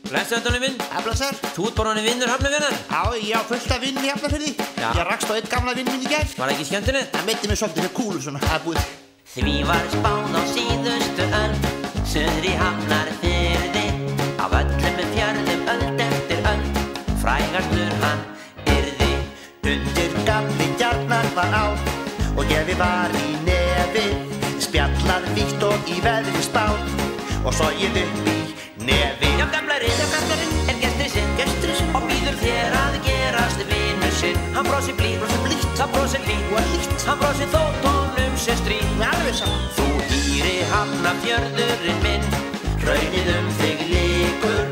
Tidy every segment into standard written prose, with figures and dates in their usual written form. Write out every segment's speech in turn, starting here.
Blessaður, Donni minn. Blessaður. Þú ert bara hann vinnur Hafnarfjarðar? Já, ég á fullt af vinn í Hafnarfirði. Já. Ég rakst á einn gamla vinn minn í gær. Var það ekki skemmtilegt? Það meiddi mig svolítið fyrir kúlu svona, það er búið. Því var spáð á síðustu öld, suður í Hafnarfirði, af öllum fjörðum öld eftir öld, frægastur hann yrði. Undir gamli gjarnar var á og gefi var í nefi, spjallað vítt og í veðri spáð og sogið upp í nefi. Já, gamlarinn er gesturinn og býður þér að gerast vinur sinn. Hann brosir blítt, hann brosir lítt, hann brosir þótt honum sé stríð. Alveg saman. Þú hýri Hafnarfjörðurinn minn, hraunið þig liggur,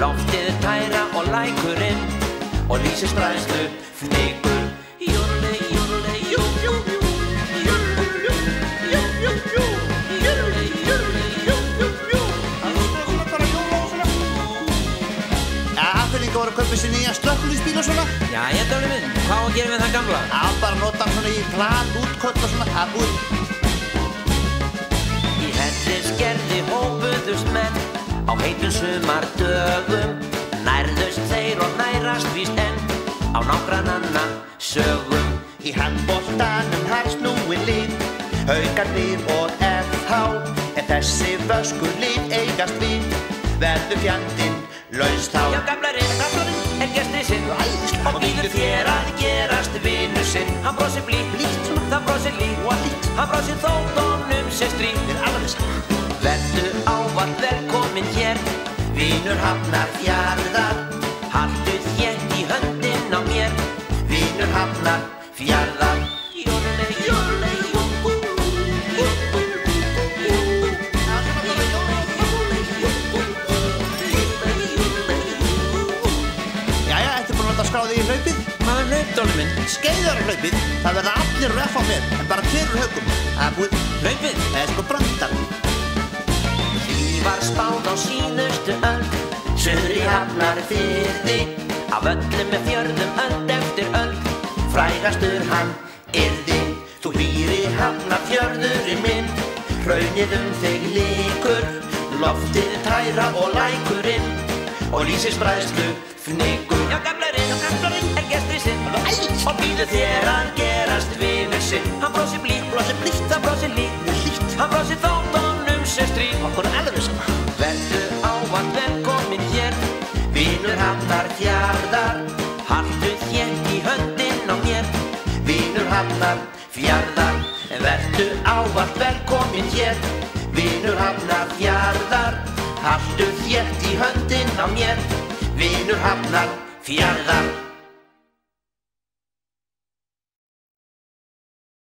loftið tæra og lækurinn og lýsir bræðslu fnykur. Júli, júli, jú, jú, jú, júli, jú, jú, jú, jú, júli, júli, jú, jú, jú. Svona bara jóla og svona. Já, Hafnfirðingar voru að kaupa sér nýja slökkviliðsbíl og svona. Jæja, Donni minn. Hvað á að gera með það gamla? Já, bara nota hann svona í plan, útköll og svona, það er búið. Í Hellisgerði hópuðust menn á heitum sumardögum, nærðust þeir og nærast víst enn á nágrannanna sögum. Í handboltanum har snúin lið, Haukarnir og FH, en þessi vöskur lið eigast við, verður fjandinn laus þá. Já, gamlarinn er gesturinn sinn og býður þér að gerast vinur sinn. Hann brosir blítt, það brosir lítt, hann brosir þótt honum sé stríð. Alveg saman. Vertu ávallt velkominn hér, vinur Hafnarfjarðar, haltu þétt í höndin á mér, Vinur Hafnarfjarðar. Jólei, jólei, jú, jú, jú, jú, Jæja, þetta er búin að láta skráði í hlaupið. Hvað er hlaup, Donni minn? Skeiðarhlaupið, það verða allir ref á mér, en bara tveir úr haugum. Það er búið. Hlaupið? Það er sko brandar. Því var spáð á síðustu öld, suður í Hafnarfirði, af öllum fjörðum öld eftir öld, frægastur hann yrði. Þú hýri Hafnarfjörðurinn minn, hraunið þig liggur, loftið tæra og lækurinn og lýsir bræðslu fnykur. Já, gamlarinn er gesturinn sinn og býður þér að gerast vinur sinn. Hann brosir blítt, hann brosir lítt, hann brosir þótt honum sé stríð. Okkur er alveg saman. Vertu ávallt velkominn hér, vinur Hafnarfjarðar, haltu þétt í höndin á mér, Vinur Hafnarfjarðar. Vertu ávallt velkominn hér, Vinur Hafnarfjarðar, haltu þétt í höndin á mér, Vinur Hafnarfjarðar. Fjarðar.